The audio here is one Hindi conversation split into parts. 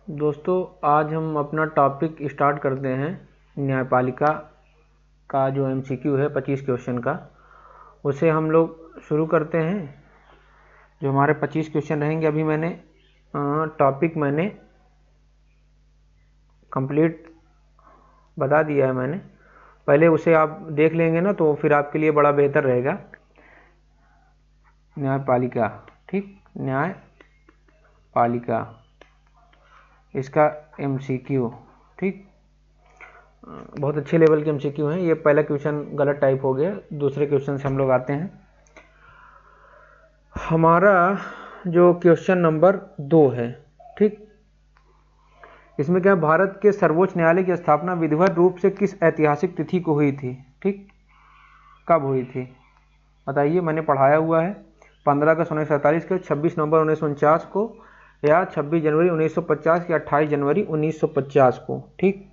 दोस्तों, आज हम अपना टॉपिक स्टार्ट करते हैं। न्यायपालिका का जो एमसीक्यू है 25 क्वेश्चन का, उसे हम लोग शुरू करते हैं। जो हमारे 25 क्वेश्चन रहेंगे, अभी मैंने टॉपिक कंप्लीट बता दिया है। मैंने पहले उसे आप देख लेंगे ना, तो फिर आपके लिए बड़ा बेहतर रहेगा। न्यायपालिका, ठीक, न्यायपालिका, इसका एमसीक्यू, ठीक, बहुत अच्छे लेवल के एमसीक्यू हैं। ये पहला क्वेश्चन गलत टाइप हो गया। दूसरे क्वेश्चन से हम लोग आते हैं। हमारा जो क्वेश्चन नंबर 2 है, ठीक, इसमें क्या है, भारत के सर्वोच्च न्यायालय की स्थापना विधिवत रूप से किस ऐतिहासिक तिथि को हुई थी? ठीक, कब हुई थी बताइए। मैंने पढ़ाया हुआ है 15 अगस्त 1947 को, 26 नवंबर 1949 को, या 26 जनवरी 1950 या 28 जनवरी 1950 को। ठीक,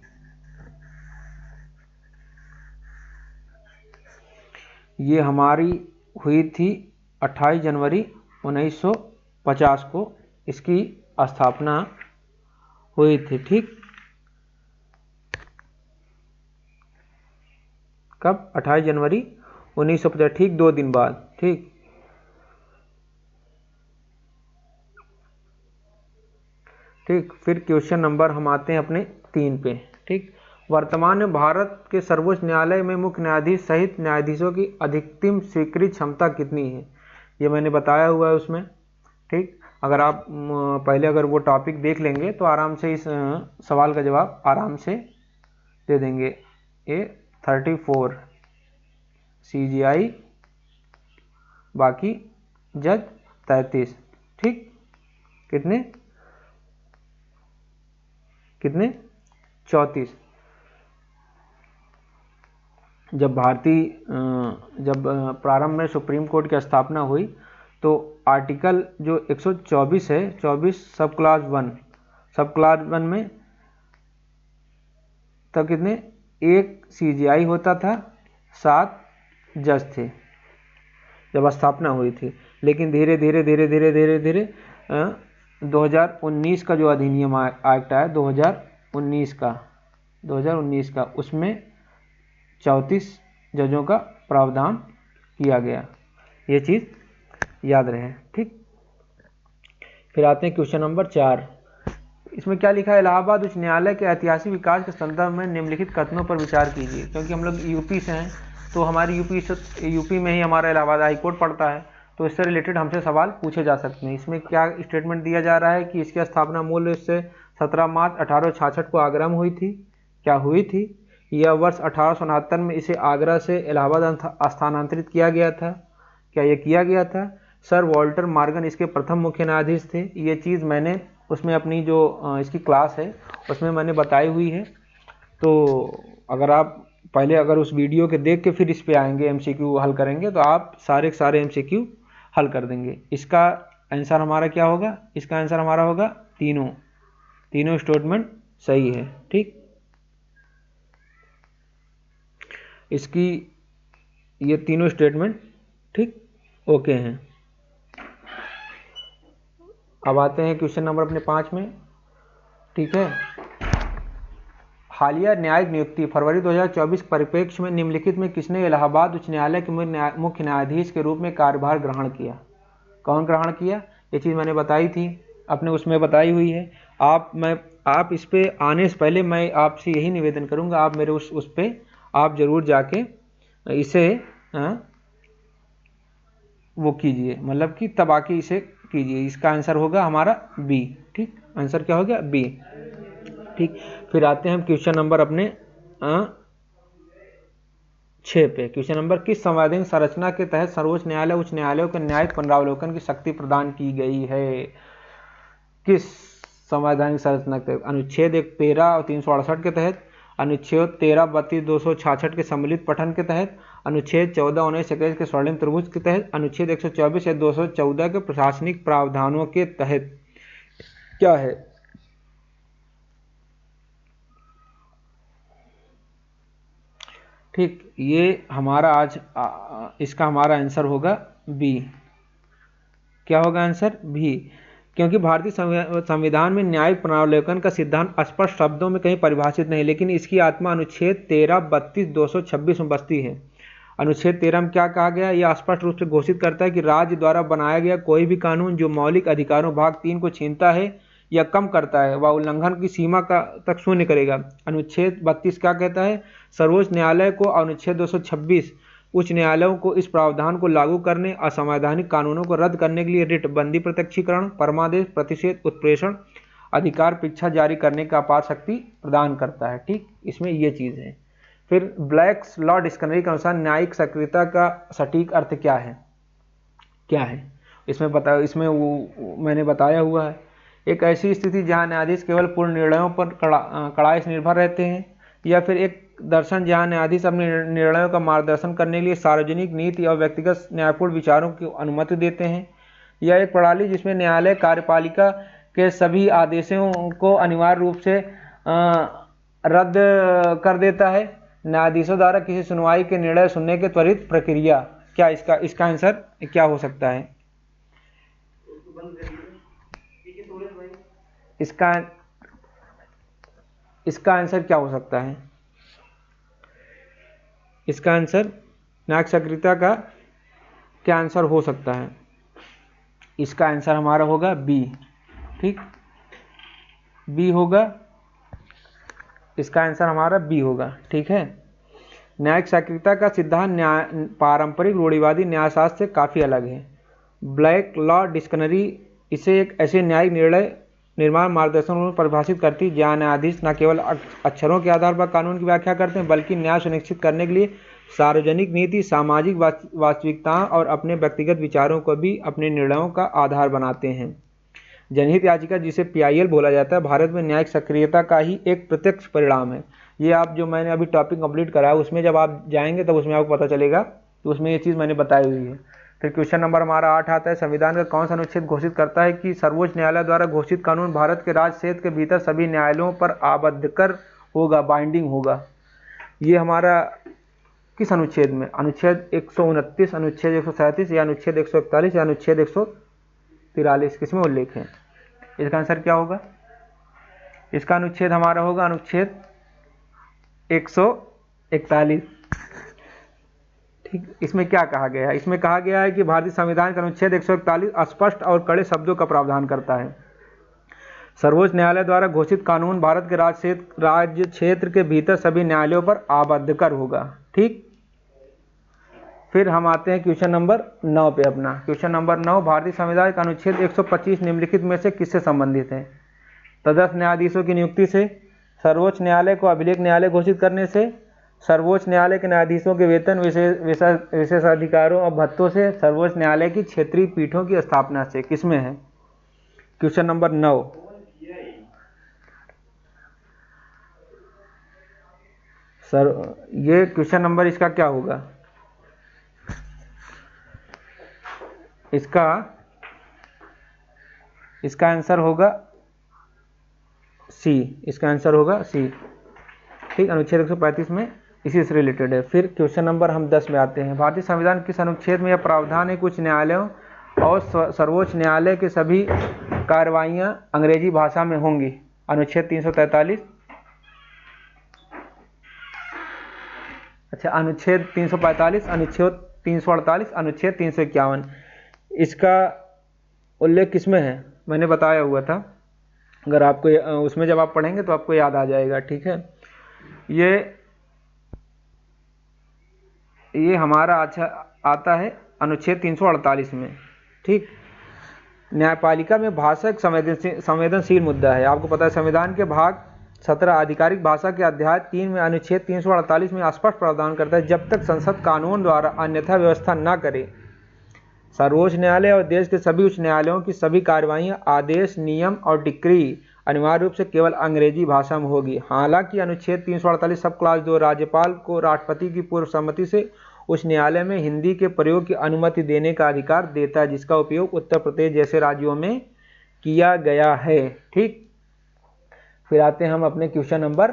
ये हमारी हुई थी 28 जनवरी 1950 को, इसकी स्थापना हुई थी। ठीक, कब? 28 जनवरी 1950, ठीक, 2 दिन बाद। ठीक, ठीक, फिर क्वेश्चन नंबर हम आते हैं अपने 3 पे। ठीक, वर्तमान में भारत के सर्वोच्च न्यायालय में मुख्य न्यायाधीश सहित न्यायाधीशों की अधिकतम स्वीकृत क्षमता कितनी है? ये मैंने बताया हुआ है उसमें। ठीक, अगर आप पहले अगर वो टॉपिक देख लेंगे तो आराम से इस सवाल का जवाब आराम से दे देंगे। ए 34 CGI, बाकी जज 33। ठीक, कितने 34। जब प्रारंभ में सुप्रीम कोर्ट की स्थापना हुई, तो आर्टिकल जो 124 है, 24 सब क्लास 1 में तब कितने, 1 CGI होता था, 7 जज थे जब स्थापना हुई थी। लेकिन धीरे धीरे धीरे धीरे धीरे धीरे 2019 का जो अधिनियम एक्ट आया, 2019 का, उसमें 34 जजों का प्रावधान किया गया। ये चीज़ याद रहे। ठीक, फिर आते हैं क्वेश्चन नंबर 4। इसमें क्या लिखा है? इलाहाबाद उच्च न्यायालय के ऐतिहासिक विकास के संदर्भ में निम्नलिखित कथनों पर विचार कीजिए। क्योंकि हम लोग यूपी से हैं, तो हमारी यूपी में ही हमारा इलाहाबाद हाई कोर्ट पड़ता है, तो इससे रिलेटेड हमसे सवाल पूछे जा सकते हैं। इसमें क्या स्टेटमेंट दिया जा रहा है कि इसकी स्थापना मूल रूप से 17 मार्च 1866 को आगरा में हुई थी। क्या हुई थी? यह वर्ष 1869 में इसे आगरा से इलाहाबाद स्थानांतरित किया गया था। क्या यह किया गया था? सर वॉल्टर मॉर्गन इसके प्रथम मुख्य न्यायाधीश थे। ये चीज़ मैंने उसमें अपनी जो इसकी क्लास है उसमें मैंने बताई हुई है। तो अगर आप पहले अगर उस वीडियो के देख के फिर इस पे आएंगे, एमसीक्यू हल करेंगे, तो आप सारे के सारे एमसीक्यू हल कर देंगे। इसका आंसर हमारा क्या होगा? इसका आंसर हमारा होगा तीनों स्टेटमेंट सही है। ठीक, इसकी ये तीनों स्टेटमेंट ठीक ओके हैं। अब आते हैं क्वेश्चन नंबर अपने 5 में। ठीक है, हालिया न्यायिक नियुक्ति फरवरी 2024 परिप्रेक्ष्य में निम्नलिखित में किसने इलाहाबाद उच्च न्यायालय के मुख्य न्यायाधीश के रूप में कार्यभार ग्रहण किया? कौन ग्रहण किया? ये चीज़ मैंने बताई थी, अपने उसमें बताई हुई है। आप इस पे आने से पहले मैं आपसे यही निवेदन करूंगा, आप मेरे उस पे आप जरूर जाके इसे वो कीजिए, मतलब कि तब आके इसे कीजिए। इसका आंसर होगा हमारा बी। ठीक, आंसर क्या हो गया? बी। ठीक, फिर आते हैं हम क्वेश्चन नंबर अपने 6 पे। क्वेश्चन नंबर, किस संवैधानिक संरचना के तहत सर्वोच्च न्यायालय उच्च न्यायालयों के न्यायिक पुनरावलोकन की शक्ति प्रदान की गई है? किस संवैधानिक संरचना के तहत? अनुच्छेद 13 और 368 के तहत, अनुच्छेद 13, 32, 266 के सम्मिलित पठन के तहत, अनुच्छेद 14, 19, 21 के स्वर्णिम त्रिभुज के तहत, अनुच्छेद 124 या 214 के प्रशासनिक प्रावधानों के तहत। क्या है? ठीक, ये हमारा आज इसका हमारा आंसर होगा बी। क्या होगा आंसर? बी। क्योंकि भारतीय संविधान में न्यायिक पुनरावलोकन का सिद्धांत स्पष्ट शब्दों में कहीं परिभाषित नहीं, लेकिन इसकी आत्मा अनुच्छेद 13, 32, 226 में बसती है। अनुच्छेद 13 में क्या कहा गया? यह स्पष्ट रूप से घोषित करता है कि राज्य द्वारा बनाया गया कोई भी कानून जो मौलिक अधिकारों भाग 3 को छीनता है या कम करता है वह उल्लंघन की सीमा का तक शून्य करेगा। अनुच्छेद 32 क्या कहता है? सर्वोच्च न्यायालय को अनुच्छेद 226 उच्च न्यायालयों को इस प्रावधान को लागू करने, असंवैधानिक कानूनों को रद्द करने के लिए रिट, बंदी, प्रत्यक्षीकरण, परमादेश, प्रतिषेध, उत्प्रेषण अधिकार, परीक्षा जारी करने का अपार शक्ति प्रदान करता है। ठीक, इसमें ये चीज़ है। फिर ब्लैक्स लॉ डिक्शनरी के अनुसार न्यायिक सक्रियता का सटीक अर्थ क्या है? इसमें मैंने बताया हुआ है, एक ऐसी स्थिति जहां न्यायाधीश केवल पूर्ण निर्णयों पर कड़ाई से निर्भर रहते हैं, या फिर एक दर्शन जहां न्यायाधीश अपने निर्णयों का मार्गदर्शन करने के लिए सार्वजनिक नीति और व्यक्तिगत न्यायपूर्ण विचारों की अनुमति देते हैं, या एक प्रणाली जिसमें न्यायालय कार्यपालिका के सभी आदेशों को अनिवार्य रूप से रद्द कर देता है, न्यायाधीशों द्वारा किसी सुनवाई के निर्णय सुनने के त्वरित प्रक्रिया। क्या इसका आंसर क्या हो सकता है? इसका आंसर क्या हो सकता है? इसका आंसर न्यायिक सक्रियता का क्या आंसर हो सकता है? इसका आंसर हमारा होगा बी। ठीक, बी होगा, इसका आंसर हमारा बी होगा। ठीक है, न्यायिक सक्रियता का सिद्धांत पारंपरिक रूढ़िवादी न्यायशास्त्र से काफ़ी अलग है। ब्लैक लॉ डिक्शनरी इसे एक ऐसे न्यायिक निर्माण मार्गदर्शन में परिभाषित करती है जहाँ न्यायाधीश न केवल अक्षरों के आधार पर कानून की व्याख्या करते हैं, बल्कि न्याय सुनिश्चित करने के लिए सार्वजनिक नीति, सामाजिक वास्तविकताओं और अपने व्यक्तिगत विचारों को भी अपने निर्णयों का आधार बनाते हैं। जनहित याचिका, जिसे PIL बोला जाता है, भारत में न्यायिक सक्रियता का ही एक प्रत्यक्ष परिणाम है। ये आप जो मैंने अभी टॉपिक कंप्लीट करा है उसमें जब आप जाएंगे तब उसमें आपको पता चलेगा, तो उसमें ये चीज़ मैंने बताई हुई है। फिर क्वेश्चन नंबर हमारा 8 आता है, संविधान का कौन सा अनुच्छेद घोषित करता है कि सर्वोच्च न्यायालय द्वारा घोषित कानून भारत के राज्य क्षेत्र के भीतर सभी न्यायालयों पर आबद्धकर होगा, बाइंडिंग होगा? ये हमारा किस अनुच्छेद में? अनुच्छेद 129, अनुच्छेद 137 या अनुच्छेद 141 या अनुच्छेद 143, किसमें उल्लेख है? इसका आंसर क्या होगा? इसका अनुच्छेद हमारा होगा अनुच्छेद 141। ठीक, इसमें क्या कहा गया है? इसमें कहा गया है कि भारतीय संविधान का अनुच्छेद 141 स्पष्ट और कड़े शब्दों का प्रावधान करता है, सर्वोच्च न्यायालय द्वारा घोषित कानून भारत के राज्य क्षेत्र के भीतर सभी न्यायालयों पर आबद्धकर होगा। ठीक, फिर हम आते हैं क्वेश्चन नंबर 9 पे अपना। क्वेश्चन नंबर 9, भारतीय संविधान का अनुच्छेद 125 निम्नलिखित में से किससे संबंधित है? तदस्थ न्यायाधीशों की नियुक्ति से, सर्वोच्च न्यायालय को अभिलेख न्यायालय घोषित करने से, सर्वोच्च न्यायालय के न्यायाधीशों के वेतन, विशेषाधिकारों और भत्तों से, सर्वोच्च न्यायालय की क्षेत्रीय पीठों की स्थापना से। किसमें है? Question number 9। सर ये क्वेश्चन नंबर इसका क्या होगा? इसका आंसर होगा सी। इसका आंसर होगा सी। ठीक, अनुच्छेद 135 में इसी से रिलेटेड है। फिर क्वेश्चन नंबर हम 10 में आते हैं, भारतीय संविधान किस अनुच्छेद में यह प्रावधान है, कुछ न्यायालयों और सर्वोच्च न्यायालय के सभी कार्रवाइयाँ अंग्रेजी भाषा में होंगी? अनुच्छेद 343, अच्छा अनुच्छेद 345, अनुच्छेद 348, अनुच्छेद 351। इसका उल्लेख किसमें है? मैंने बताया हुआ था, अगर आपको उसमें जब आप पढ़ेंगे तो आपको याद आ जाएगा। ठीक है, ये हमारा अच्छा आता है अनुच्छेद 348 में। ठीक, न्यायपालिका में भाषा एक संवेदनशील मुद्दा है। आपको पता है संविधान के भाग 17 आधिकारिक भाषा के अध्याय 3 में अनुच्छेद 348 में स्पष्ट प्रावधान करता है, जब तक संसद कानून द्वारा अन्यथा व्यवस्था न करे, सर्वोच्च न्यायालय और देश के सभी उच्च न्यायालयों की सभी कार्रवाइयाँ, आदेश, नियम और डिक्री अनिवार्य रूप से केवल अंग्रेजी भाषा में होगी। हालांकि अनुच्छेद 348 सब क्लास 2 राज्यपाल को राष्ट्रपति की पूर्व सम्मति से उच्च न्यायालय में हिंदी के प्रयोग की अनुमति देने का अधिकार देता है, जिसका उपयोग उत्तर प्रदेश जैसे राज्यों में किया गया है। ठीक, फिर आते हैं हम अपने क्वेश्चन नंबर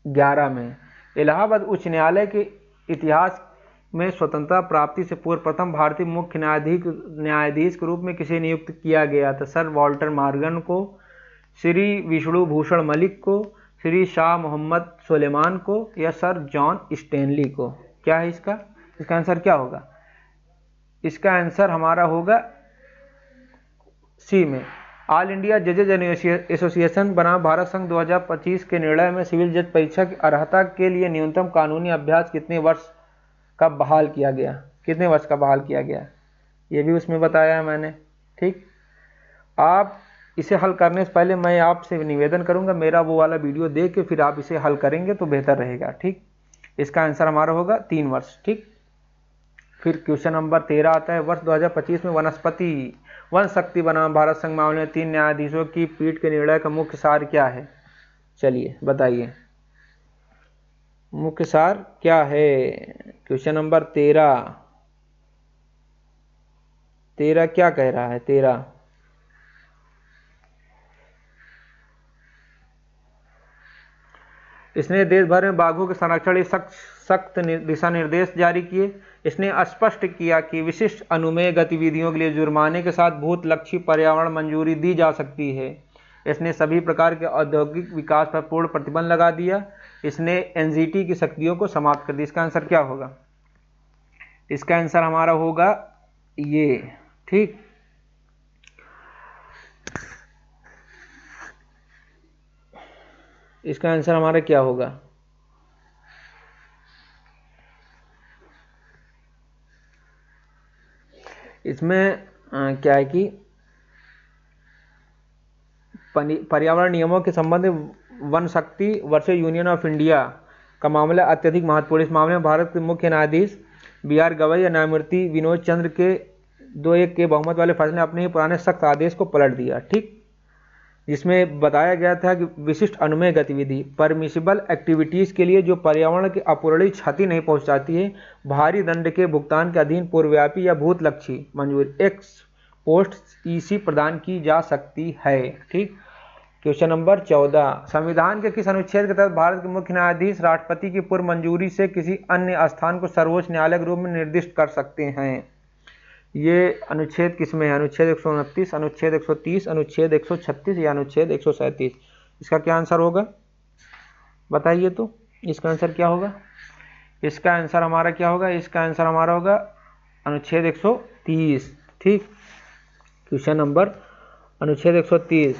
11 में। इलाहाबाद उच्च न्यायालय के इतिहास में स्वतंत्रता प्राप्ति से पूर्व प्रथम भारतीय मुख्य न्यायाधीश के रूप में किसे नियुक्त किया गया था? सर वॉल्टर मॉर्गन को, श्री विष्णु भूषण मलिक को, श्री शाह मोहम्मद सुलेमान को, या सर जॉन स्टेनली को? क्या है इसका आंसर क्या होगा? इसका आंसर हमारा होगा सी में। ऑल इंडिया जजेज एसोसिएशन बनाम भारत संघ 2025 के निर्णय में सिविल जज परीक्षा की अर्हता के लिए न्यूनतम कानूनी अभ्यास कितने वर्ष का बहाल किया गया? कितने वर्ष का बहाल किया गया? ये भी उसमें बताया है मैंने। ठीक, आप इसे हल करने से पहले मैं आपसे निवेदन करूंगा, मेरा वो वाला वीडियो देख के फिर आप इसे हल करेंगे तो बेहतर रहेगा। ठीक, इसका आंसर हमारा होगा 3 वर्ष। ठीक, फिर क्वेश्चन नंबर 13 आता है, वर्ष 2025 में वन शक्ति बनाम भारत संघ मामले में 3 न्यायाधीशों की पीठ के निर्णय का मुख्य सार क्या है? चलिए बताइए, मुख्य सार क्या है? क्वेश्चन नंबर 13 क्या कह रहा है? 13 इसने देश भर में बाघों के संरक्षण सख्त दिशा निर्देश जारी किए। इसने स्पष्ट किया कि विशिष्ट अनुमेय गतिविधियों के लिए जुर्माने के साथ भूतलक्षी पर्यावरण मंजूरी दी जा सकती है। इसने सभी प्रकार के औद्योगिक विकास पर पूर्ण प्रतिबंध लगा दिया। इसने एनजीटी की शक्तियों को समाप्त कर दिया। इसका आंसर क्या होगा? इसका आंसर हमारा होगा ये। ठीक, इसका आंसर हमारा क्या होगा? इसमें क्या है कि पर्यावरण नियमों के संबंध में वन शक्ति वर्सेस यूनियन ऑफ इंडिया का मामला अत्यधिक महत्वपूर्ण। इस मामले में भारत के मुख्य न्यायाधीश BR गवई या न्यायमूर्ति विनोद चंद्र के 2-1 के बहुमत वाले फैसले ने अपने ही पुराने सख्त आदेश को पलट दिया। ठीक, जिसमें बताया गया था कि विशिष्ट अनुमेय गतिविधि परमिसिबल एक्टिविटीज़ के लिए जो पर्यावरण की अपूरणीय क्षति नहीं पहुंचाती है, भारी दंड के भुगतान के अधीन पूर्वव्यापी या भूतलक्षी मंजूरी एक्स पोस्ट ईसी प्रदान की जा सकती है। ठीक, क्वेश्चन नंबर 14, संविधान के किस अनुच्छेद के तहत भारत के मुख्य न्यायाधीश राष्ट्रपति की पूर्व मंजूरी से किसी अन्य स्थान को सर्वोच्च न्यायालय के रूप में निर्दिष्ट कर सकते हैं? ये अनुच्छेद किसमें है? अनुच्छेद 129, अनुच्छेद 130, अनुच्छेद 136 या अनुच्छेद 137? इसका क्या आंसर होगा बताइए तो? इसका आंसर क्या होगा? इसका आंसर हमारा क्या होगा? इसका आंसर हमारा होगा अनुच्छेद 130। ठीक, क्वेश्चन नंबर अनुच्छेद 130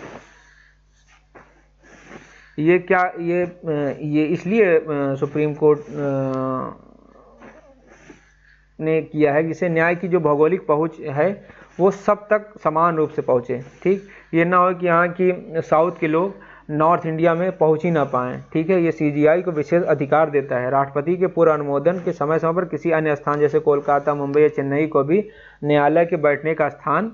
ये क्या ये इसलिए सुप्रीम कोर्ट ने किया है जिससे न्याय की जो भौगोलिक पहुंच है वो सब तक समान रूप से पहुंचे। ठीक, ये ना हो कि यहाँ की साउथ के लोग नॉर्थ इंडिया में पहुंच ही ना पाएँ। ठीक है, ये CGI को विशेष अधिकार देता है। राष्ट्रपति के पूर्व अनुमोदन के समय समय पर किसी अन्य स्थान जैसे कोलकाता, मुंबई या चेन्नई को भी न्यायालय के बैठने का स्थान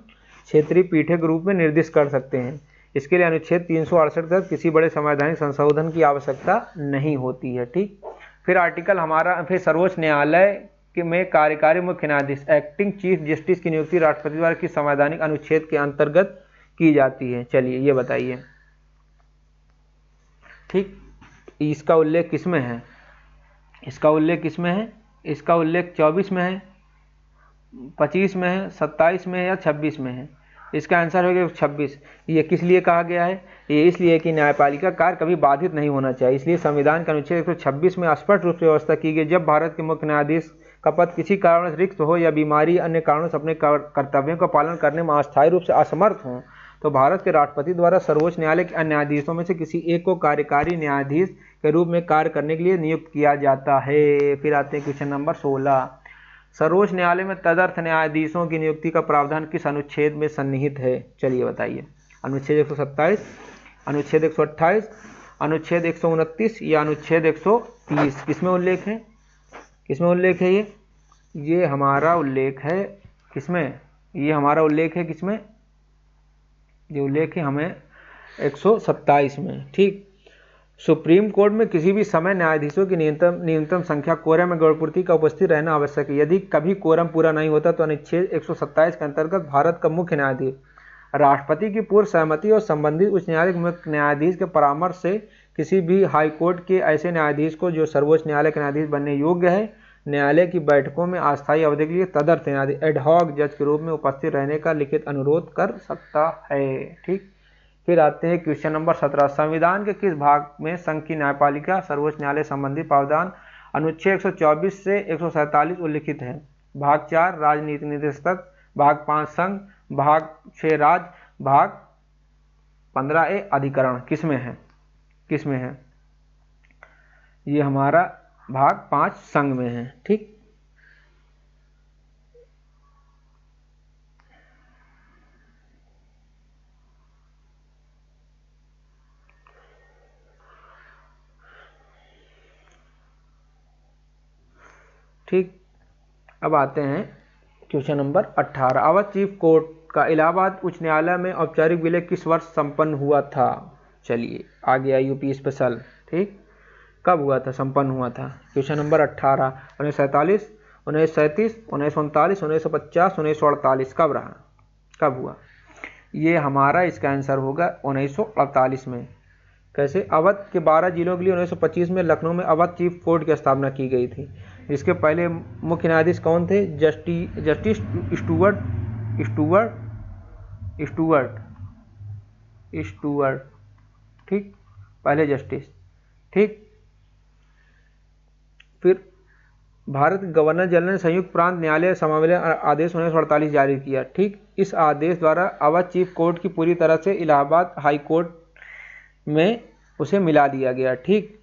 क्षेत्रीय पीठ के रूप में निर्दिष्ट कर सकते हैं। इसके लिए अनुच्छेद 368 तक किसी बड़े संवैधानिक संशोधन की आवश्यकता नहीं होती है। ठीक, फिर आर्टिकल हमारा फिर सर्वोच्च न्यायालय में कार्यकारी मुख्य न्यायाधीश एक्टिंग चीफ जस्टिस की नियुक्ति राष्ट्रपति द्वारा किस संवैधानिक अनुच्छेद के अंतर्गत की जाती है? चलिए ये बताइए। ठीक, इसका उल्लेख किसमें है? इसका उल्लेख किसमें है? इसका उल्लेख 24 में है, 25 में है, 27 में है या 26 में है? इसका आंसर हो गया 26। ये किस लिए कहा गया है? ये इसलिए कि न्यायपालिका कार्य कभी बाधित नहीं होना चाहिए। इसलिए संविधान के अनुच्छेद 126 में स्पष्ट रूप से व्यवस्था की गई, जब भारत के मुख्य न्यायाधीश का पद किसी कारण से रिक्त हो या बीमारी अन्य कारणों से अपने कर्तव्यों का पालन करने में अस्थायी रूप से असमर्थ हो, तो भारत के राष्ट्रपति द्वारा सर्वोच्च न्यायालय के अन्य न्यायाधीशों में से किसी एक को कार्यकारी न्यायाधीश के रूप में कार्य करने के लिए नियुक्त किया जाता है। फिर आते हैं क्वेश्चन नंबर 16, सर्वोच्च न्यायालय में तदर्थ न्यायाधीशों की नियुक्ति का प्रावधान किस अनुच्छेद में सन्निहित है? चलिए बताइए। अनुच्छेद 127, अनुच्छेद 128, अनुच्छेद 129 या अनुच्छेद 130? किसमें उल्लेख है? किसमें उल्लेख है? ये हमारा उल्लेख है किसमें? ये हमारा उल्लेख है किसमें? ये उल्लेख है हमें 127 में। ठीक, सुप्रीम कोर्ट में किसी भी समय न्यायाधीशों की न्यूनतम संख्या कोरम में गौरपूर्ति का उपस्थित रहना आवश्यक है। यदि कभी कोरम पूरा नहीं होता तो अनुच्छेद 127 के अंतर्गत भारत का मुख्य न्यायाधीश राष्ट्रपति की पूर्व सहमति और संबंधित उच्च न्यायालय के मुख्य न्यायाधीश के परामर्श से किसी भी हाई कोर्ट के ऐसे न्यायाधीश को जो सर्वोच्च न्यायालय के न्यायाधीश बनने योग्य है न्यायालय की बैठकों में अस्थायी अवधि के लिए तदर्थ न्यायाधीश एडहॉक जज के रूप में उपस्थित रहने का लिखित अनुरोध कर सकता है। ठीक, फिर आते हैं क्वेश्चन नंबर 17। संविधान के किस भाग में संघ की न्यायपालिका सर्वोच्च न्यायालय संबंधी प्रावधान अनुच्छेद 124 से 147 उल्लिखित है? भाग 4 राजनीतिक निदेशक, भाग 5 संघ, भाग 6 राज्य, भाग 15 अधिकरण। किसमें है? किसमें है? ये हमारा भाग 5 संघ में है। ठीक, ठीक। अब आते हैं question number 18। Awadh chief court का इलाहाबाद उच्च न्यायालय में औपचारिक विलय किस वर्ष संपन्न हुआ था? चलिए आ गया यूपी स्पेशल। ठीक, कब हुआ था, संपन्न हुआ था? Question number 18। 1947, 1937, 1939, 1950, 1948। कब रहा, कब हुआ? ये हमारा इसका आंसर होगा 1948 में। कैसे? अवध के 12 जिलों के लिए 1925 में लखनऊ में अवध चीफ कोर्ट की स्थापना की गई थी। इसके पहले मुख्य न्यायाधीश कौन थे? Justice Stuart. ठीक, पहले जस्टिस। ठीक, फिर भारत के गवर्नर जनरल ने संयुक्त प्रांत न्यायालय समावेशन आदेश 1948 जारी किया। ठीक, इस आदेश द्वारा अवध चीफ कोर्ट की पूरी तरह से इलाहाबाद हाई कोर्ट में उसे मिला दिया गया। ठीक,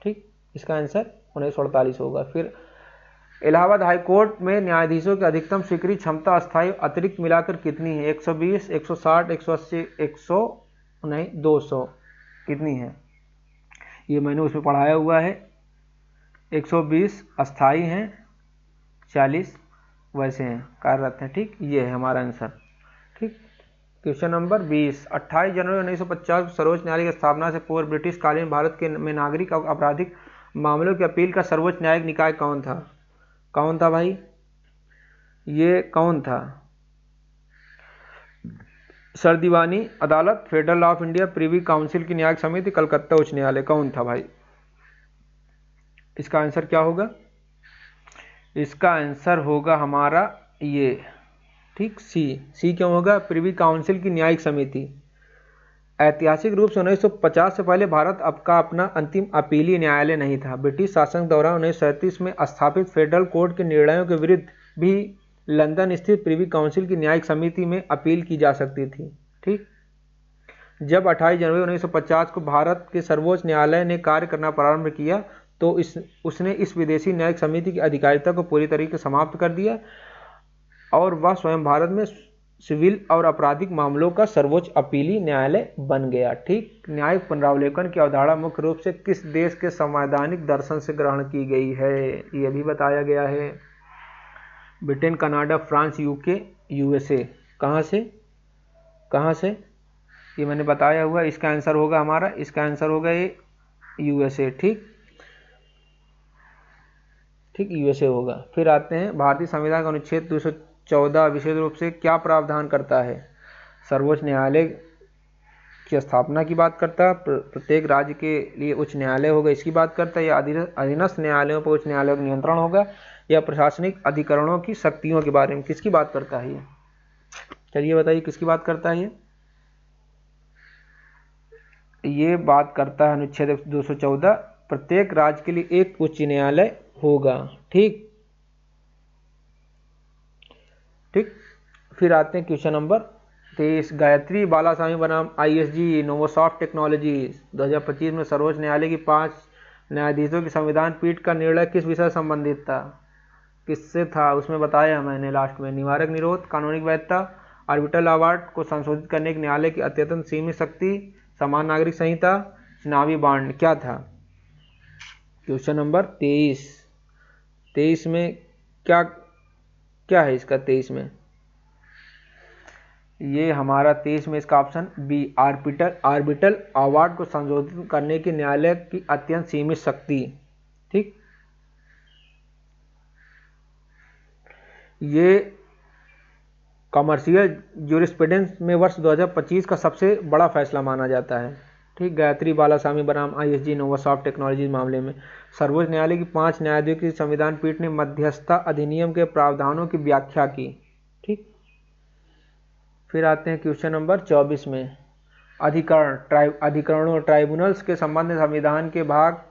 ठीक, इसका आंसर 1948 होगा। फिर इलाहाबाद हाई कोर्ट में न्यायाधीशों की अधिकतम स्वीकृत क्षमता अस्थायी अतिरिक्त मिलाकर कितनी है? 120, 160, 180, 200 कितनी है? ये मैंने उसमें पढ़ाया हुआ है। 120 अस्थाई हैं, 40 वैसे हैं, कार्यरत हैं। ठीक, ये है हमारा आंसर। ठीक, क्वेश्चन नंबर 20। 28 जनवरी 1950 को सर्वोच्च न्यायालय की स्थापना से पूर्व ब्रिटिश कालीन भारत के में नागरिक और आपराधिक मामलों की अपील का सर्वोच्च न्यायिक निकाय कौन था? कौन था भाई? ये कौन था? सरदीवानी अदालत, federal law of India, privy council की न्यायिक समिति, कलकत्ता उच्च न्यायालय। कौन था भाई? इसका आंसर क्या होगा? इसका आंसर होगा हमारा ये। ठीक, सी क्यों होगा? प्रिवी काउंसिल की न्यायिक समिति। ऐतिहासिक रूप से 1950 से पहले भारत का अपना अंतिम अपीलीय न्यायालय नहीं था। ब्रिटिश शासन के दौरान 1937 में स्थापित फेडरल कोर्ट के निर्णयों के विरुद्ध भी लंदन स्थित प्रिवी काउंसिल की न्यायिक समिति में अपील की जा सकती थी। ठीक, जब 28 जनवरी 1950 को भारत के सर्वोच्च न्यायालय ने कार्य करना प्रारंभ किया तो उसने इस विदेशी न्यायिक समिति की अधिकारिता को पूरी तरीके से समाप्त कर दिया और वह स्वयं भारत में सिविल और आपराधिक मामलों का सर्वोच्च अपीलीय न्यायालय बन गया। ठीक, न्यायिक पुनरावलोकन की अवधारणा मुख्य रूप से किस देश के संवैधानिक दर्शन से ग्रहण की गई है? यह भी बताया गया है। Britain, Canada, France, UK, USA. कहाँ से? कहाँ से? ये मैंने बताया हुआ। इसका आंसर होगा हमारा, इसका आंसर होगा ये यूएसए। ठीक, ठीक, यूएसए होगा। फिर आते हैं भारतीय संविधान का अनुच्छेद 214 विशेष रूप से क्या प्रावधान करता है? सर्वोच्च न्यायालय की स्थापना की बात करता है, प्रत्येक राज्य के लिए उच्च न्यायालय होगा इसकी बात करता है, या अधीनस्थ न्यायालयों पर उच्च न्यायालयों का नियंत्रण होगा, या प्रशासनिक अधिकरणों की शक्तियों के बारे में किसकी बात करता है ये? चलिए बताइए किसकी बात करता है ये बात करता है अनुच्छेद 214, प्रत्येक राज्य के लिए एक उच्च न्यायालय होगा। ठीक, ठीक, फिर आते हैं क्वेश्चन नंबर 23। गायत्री बालास्वामी बनाम ISG नोवोसॉफ्ट टेक्नोलॉजीज 2025 में सर्वोच्च न्यायालय की 5 न्यायाधीशों की संविधान पीठ का निर्णय किस विषय से संबंधित था? किससे था? उसमें बताया मैंने लास्ट में। निवारक निरोध, कानूनिक वैधता, आर्बिट्रल अवार्ड को संशोधित करने की न्यायालय की अत्यंत सीमित शक्ति, समान नागरिक संहिता, चुनावी बांड। क्या था? क्वेश्चन नंबर 23 में क्या क्या है इसका? 23 में ये हमारा 23 में इसका ऑप्शन बी, आर्बिट्रल अवार्ड को संशोधित करने की न्यायालय की अत्यंत सीमित शक्ति। ठीक, ये कमर्शियल ज्यूरिस्प्रूडेंस में वर्ष 2025 का सबसे बड़ा फैसला माना जाता है। ठीक, गायत्री बालासामी बनाम ISG नोवासॉफ्ट टेक्नोलॉजीज मामले में सर्वोच्च न्यायालय की 5 न्यायाधीशों की संविधान पीठ ने मध्यस्थता अधिनियम के प्रावधानों की व्याख्या की। ठीक, फिर आते हैं क्वेश्चन नंबर 24 में, अधिकरणों ट्राइब्यूनल्स के संबंध में संविधान के भाग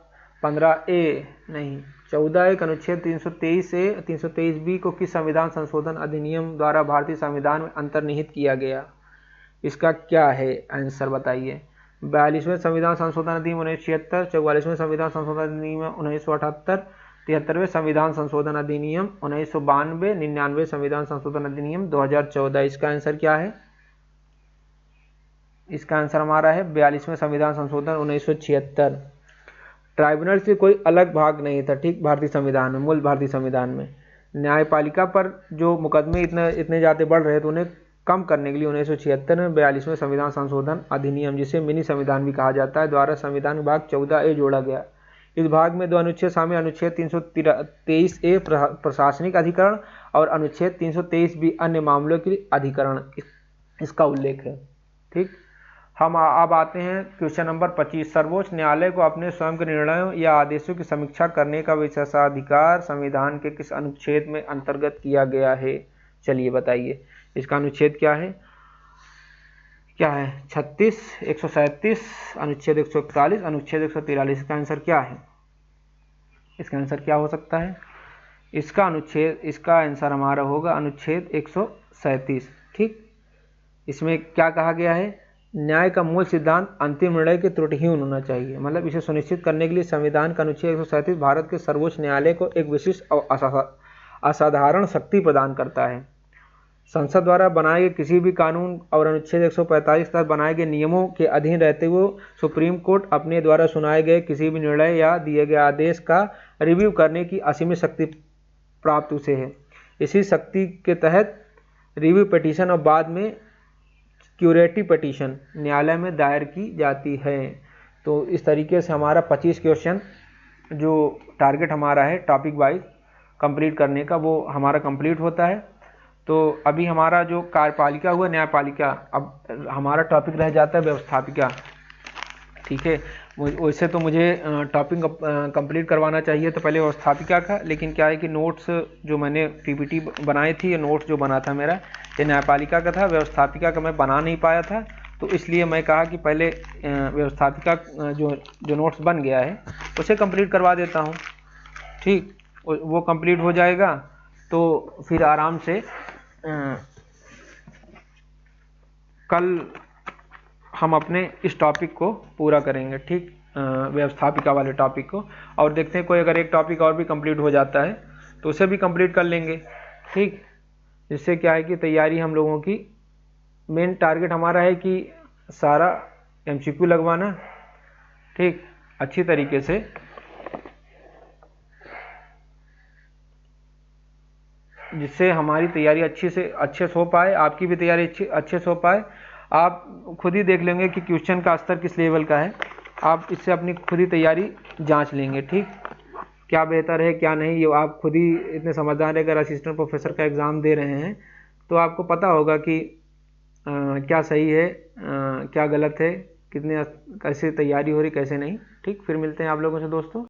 14A के अनुच्छेद 323A 323B को किस संविधान संशोधन अधिनियम द्वारा भारतीय संविधान में अंतर्निहित किया गया? इसका क्या है आंसर बताइए। 42वें संविधान संशोधन अधिनियम 1976, 44वें संविधान संशोधन अधिनियम 1978, 73वें संविधान संशोधन अधिनियम 1992, 99वें संविधान संशोधन अधिनियम 2014। इसका आंसर क्या है? इसका आंसर हमारा है 42वें संविधान संशोधन 1976। ट्राइब्यूनल से कोई अलग भाग नहीं था, ठीक, भारतीय संविधान में, मूल भारतीय संविधान में न्यायपालिका पर जो मुकदमे इतने ज़्यादा बढ़ रहे थे उन्हें कम करने के लिए 1976 में 42वें संविधान संशोधन अधिनियम, जिसे मिनी संविधान भी कहा जाता है, द्वारा संविधान विभाग 14A जोड़ा गया। इस भाग में 2 अनुच्छेद शामिल, अनुच्छेद 323A प्रशासनिक अधिकरण और अनुच्छेद 323B अन्य मामलों के अधिकरण, इसका उल्लेख है। ठीक, हम अब आते हैं क्वेश्चन नंबर 25। सर्वोच्च न्यायालय को अपने स्वयं के निर्णयों या आदेशों की समीक्षा करने का विशेषाधिकार संविधान के किस अनुच्छेद में अंतर्गत किया गया है? चलिए बताइए, इसका अनुच्छेद क्या है? 36, 137, अनुच्छेद 141, अनुच्छेद 143। इसका आंसर क्या है? इसका आंसर क्या हो सकता है? इसका आंसर हमारा होगा अनुच्छेद 137। ठीक, इसमें क्या कहा गया है? न्याय का मूल सिद्धांत अंतिम निर्णय की त्रुटिहीन होना चाहिए। मतलब इसे सुनिश्चित करने के लिए संविधान का अनुच्छेद 137 भारत के सर्वोच्च न्यायालय को एक विशिष्ट और असाधारण शक्ति प्रदान करता है। संसद द्वारा बनाए गए किसी भी कानून और अनुच्छेद 145 तहत बनाए गए नियमों के अधीन रहते हुए सुप्रीम कोर्ट अपने द्वारा सुनाए गए किसी भी निर्णय या दिए गए आदेश का रिव्यू करने की असीमित शक्ति प्राप्त उसे है। इसी शक्ति के तहत रिव्यू पिटीशन और बाद में क्यूरेटिव पिटीशन न्यायालय में दायर की जाती है। तो इस तरीके से हमारा 25 क्वेश्चन जो टारगेट हमारा है टॉपिक वाइज कंप्लीट करने का, वो हमारा कंप्लीट होता है। तो अभी हमारा जो कार्यपालिका हुआ, न्यायपालिका, अब हमारा टॉपिक रह जाता है व्यवस्थापिका। ठीक है, वैसे तो मुझे टॉपिक कंप्लीट करवाना चाहिए तो पहले व्यवस्थापिका का, लेकिन क्या है कि नोट्स जो मैंने PPT बनाई थी, ये नोट्स जो बना था मेरा, ये न्यायपालिका का था, व्यवस्थापिका का मैं बना नहीं पाया था, तो इसलिए मैं कहा कि पहले व्यवस्थापिका जो नोट्स बन गया है उसे कंप्लीट करवा देता हूँ। ठीक, वो कंप्लीट हो जाएगा तो फिर आराम से कल हम अपने इस टॉपिक को पूरा करेंगे। ठीक, व्यवस्थापिका वाले टॉपिक को, और देखते हैं कोई अगर एक टॉपिक और भी कंप्लीट हो जाता है तो उसे भी कंप्लीट कर लेंगे। ठीक, जिससे क्या है कि तैयारी हम लोगों की, मेन टारगेट हमारा है कि सारा MCQ लगवाना, ठीक, अच्छी तरीके से, जिससे हमारी तैयारी अच्छे से हो पाए, आपकी भी तैयारी अच्छे से हो पाए। आप खुद ही देख लेंगे कि क्वेश्चन का स्तर किस लेवल का है, आप इससे अपनी खुद ही तैयारी जांच लेंगे। ठीक, क्या बेहतर है क्या नहीं, ये आप खुद ही इतने समझदार है। अगर असिस्टेंट प्रोफेसर का एग्ज़ाम दे रहे हैं तो आपको पता होगा कि क्या सही है, क्या गलत है, कैसे तैयारी हो रही, कैसे नहीं। ठीक, फिर मिलते हैं आप लोगों से दोस्तों।